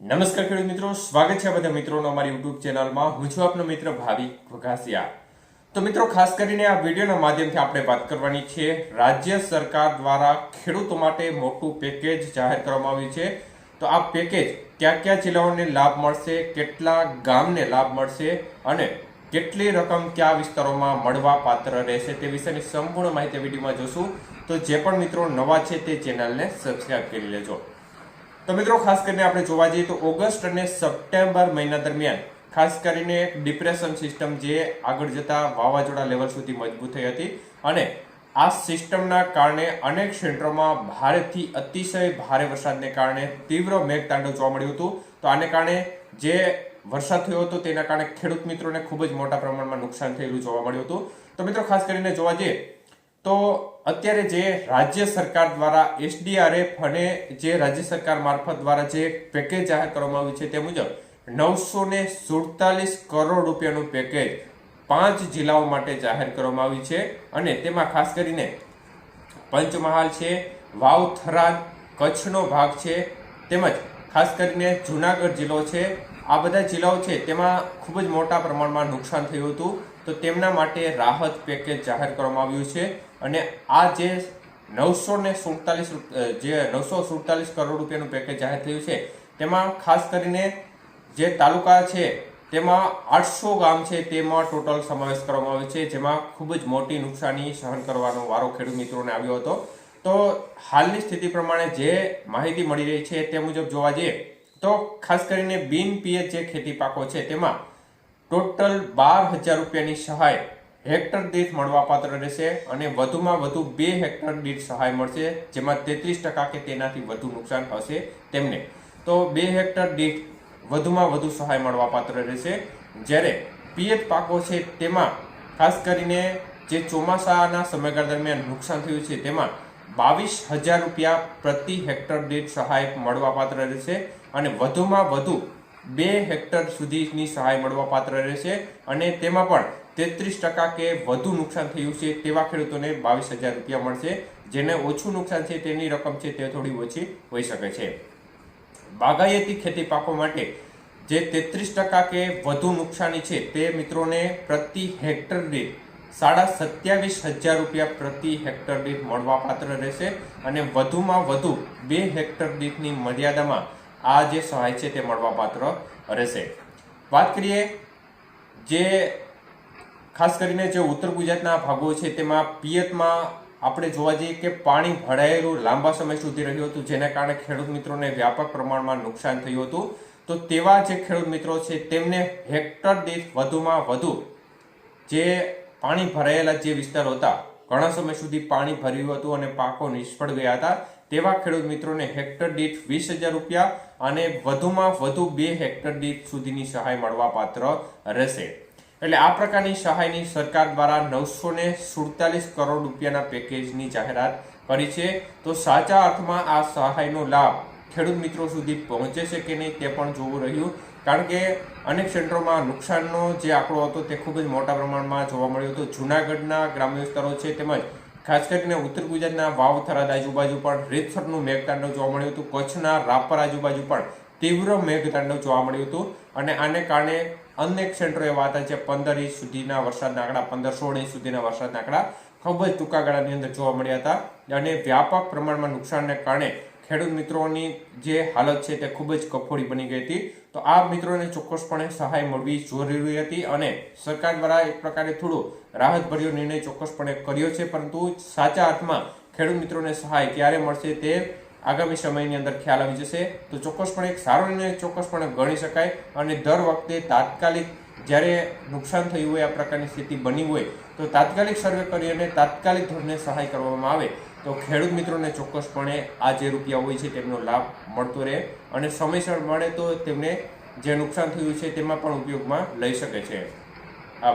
નમસ્કાર ખેડૂત મિત્રો, સ્વાગત છે બધા મિત્રોનો અમારી યુટ્યુબ ચેનલમાં. હું છું આપનો મિત્ર ભાવિક વઘાસિયા. તો મિત્રો, ખાસ કરીને આ વિડીયોના માધ્યમથી આપણે વાત કરવાની છે રાજ્ય સરકાર દ્વારા ખેડૂતો માટે મોટું પેકેજ જાહેર કરવામાં આવ્યું છે. તો આ પેકેજ કયા કયા જિલ્લાઓને લાભ મળશે, કેટલા ગામને લાભ મળશે અને કેટલી રકમ કયા વિસ્તારોમાં મળવા પાત્ર રહેશે તે વિશેની સંપૂર્ણ માહિતી વિડીયોમાં જોશું. તો જે પણ મિત્રો નવા છે તે ચેનલને સબસ્ક્રાઇબ કરી લેજો. તો મિત્રો, ખાસ કરીને આપણે જોવા જઈએ તો ઓગસ્ટ અને સપ્ટેમ્બર મહિના દરમિયાન ખાસ કરીને ડિપ્રેશન સિસ્ટમ જે આગળ જતા વાવાઝોડા લેવલ સુધી મજબૂત થઈ હતી અને આ સિસ્ટમના કારણે અનેક ક્ષેત્રોમાં ભારેથી અતિશય ભારે વરસાદને કારણે તીવ્ર મેઘતાંડવ જોવા મળ્યું હતું. તો આને કારણે જે વરસાદ થયો હતો તેના કારણે ખેડૂત મિત્રોને ખૂબ જ મોટા પ્રમાણમાં નુકસાન થયેલું જોવા મળ્યું હતું. તો મિત્રો, ખાસ કરીને જોવા જઈએ તો અત્યારે જે રાજ્ય સરકાર દ્વારા SDRF અને જે રાજ્ય સરકાર મારફત દ્વારા જે પેકેજ જાહેર કરવામાં આવ્યું છે તે મુજબ 947 કરોડ રૂપિયાનું પેકેજ 5 જિલ્લાઓ માટે જાહેર કરવામાં આવ્યું છે અને તેમાં ખાસ કરીને પંચમહાલ છે, વાવ, થરાદ, કચ્છનો ભાગ છે, તેમજ ખાસ કરીને જુનાગઢ જિલ્લો છે. આ બધા જિલ્લાઓ છે તેમાં ખૂબ જ મોટા પ્રમાણમાં નુકસાન થયું હતું. તો તેમના માટે રાહત પેકેજ જાહેર કરવામાં આવ્યું છે અને આ જે 947 કરોડ રૂપિયાનું પેકેજ જાહેર થયું છે તેમાં ખાસ કરીને જે તાલુકા છે તેમાં 800 ગામ છે તેમાં ટોટલ સમાવેશ કરવામાં આવ્યો છે, જેમાં ખૂબ જ મોટી નુકસાની સહન કરવાનો વારો ખેડૂત મિત્રોને આવ્યો હતો. તો હાલની સ્થિતિ પ્રમાણે જે માહિતી મળી રહી છે તે મુજબ જોવા જઈએ તો ખાસ કરીને બિન પિયત જે ખેતી પાકો છે તેમાં ટોટલ 12,000 રૂપિયાની સહાય હેક્ટર દીઠ મળવાપાત્ર રહેશે અને વધુમાં વધુ 2 હેક્ટર દીઠ સહાય મળશે, જેમાં 33% કે તેનાથી વધુ નુકસાન હશે તેમને તો 2 હેક્ટર દીઠ વધુમાં વધુ સહાય મળવાપાત્ર રહેશે. જ્યારે પિયત પાકો છે તેમાં ખાસ કરીને જે ચોમાસાના સમયગાળા દરમિયાન નુકસાન થયું છે તેમાં 22,000 રૂપિયા પ્રતિ હેક્ટર દીઠ સહાય મળવાપાત્ર રહેશે અને વધુમાં વધુ 2 હેક્ટર સુધીની સહાય મળવાપાત્ર રહેશે અને તેમાં પણ 33% કે વધુ નુકસાન થયું છે તેવા ખેડૂતોને 22,000 રૂપિયા મળશે. જેને ઓછું નુકસાન છે તેની રકમ છે તે થોડી ઓછી હોઈ શકે છે. બાગાયતી ખેતી પાકો માટે જે 33% કે વધુ નુકસાની છે તે મિત્રોને પ્રતિ હેક્ટર દીઠ 27,500 રૂપિયા પ્રતિ હેક્ટર દીઠ મળવાપાત્ર રહેશે અને વધુમાં વધુ 2 હેક્ટર દીઠની મર્યાદામાં આ જે સહાય છે તે મળવાપાત્ર રહેશે. વાત કરીએ જે ખાસ કરીને જે ઉત્તર ગુજરાતના ભાગો છે તેમાં પિયતમાં આપણે જોવા જઈએ કે પાણી ભરાયેલું લાંબા સમય સુધી રહ્યું હતું, જેના કારણે ખેડૂત મિત્રોને વ્યાપક પ્રમાણમાં નુકસાન થયું હતું. તો તેવા જે ખેડૂત મિત્રો છે તેમને હેક્ટર દીઠ વધુમાં વધુ જે પાણી ભરાયેલા જે વિસ્તારો હતા, ઘણા સમય સુધી પાણી ભર્યું હતું અને પાકો નિષ્ફળ ગયા હતા, તેવા ખેડૂત મિત્રોને હેક્ટર દીઠ 20,000 રૂપિયા અને વધુમાં વધુ 2 હેક્ટર દીઠ સુધીની સહાય મળવાપાત્ર રહેશે. એટલે આ પ્રકારની સહાયની સરકાર દ્વારા 947 કરોડ રૂપિયાના પેકેજની જાહેરાત કરી છે. તો સાચા અર્થમાં આ સહાયનો લાભ ખેડૂત મિત્રો સુધી પહોંચે છે કે નહીં તે પણ જોવું રહ્યું, કારણ કે અનેક ક્ષેત્રોમાં નુકસાનનો જે આંકડો હતો તે ખૂબ જ મોટા પ્રમાણમાં જોવા મળ્યો હતો. જૂનાગઢના ગ્રામ્ય વિસ્તારો છે તેમજ ખાસ કરીને ઉત્તર ગુજરાતના વાવ, થરાદ આજુબાજુ પણ રીતસરનું મેઘતાંડવ જોવા મળ્યું હતું. કચ્છના રાપર આજુબાજુ પણ તીવ્ર મેઘતાંડવ જોવા મળ્યું હતું અને આને કારણે અનેક ક્ષેત્રો એવા હતા જે 15 ઇંચ સુધીના વરસાદના આંકડા, 15-16 ઇંચ સુધીના વરસાદના આંકડા ખૂબ જ ટૂંકા ગાળાની અંદર જોવા મળ્યા હતા અને વ્યાપક પ્રમાણમાં નુકસાનને કારણે ખેડૂત મિત્રોની જે હાલત છે તે ખૂબ જ કફોડી બની ગઈ હતી. તો આ મિત્રોને ચોક્કસપણે સહાય મળવી જરૂરી હતી અને સરકાર દ્વારા એક પ્રકારે થોડું રાહતભર્યો નિર્ણય ચોક્કસપણે કર્યો છે, પરંતુ સાચા અર્થમાં ખેડૂત મિત્રોને સહાય ક્યારે મળશે તે આગામી સમયની અંદર ખ્યાલ આવી જશે. તો ચોક્કસપણે એક સારો નિર્ણય ચોક્કસપણે ગણી શકાય અને દર વખતે તાત્કાલિક જ્યારે નુકસાન થયું હોય, આ પ્રકારની સ્થિતિ બની હોય તો તાત્કાલિક સર્વે કરી અને તાત્કાલિક ધોરણે સહાય કરવામાં આવે તો ખેડૂત મિત્રોને ચોક્કસપણે આ જે રૂપિયા હોય છે તેમનો લાભ મળતો રહે અને સમયસર મળે તો તેમને જે નુકસાન થયું છે તેમાં પણ ઉપયોગમાં લઈ શકે છે.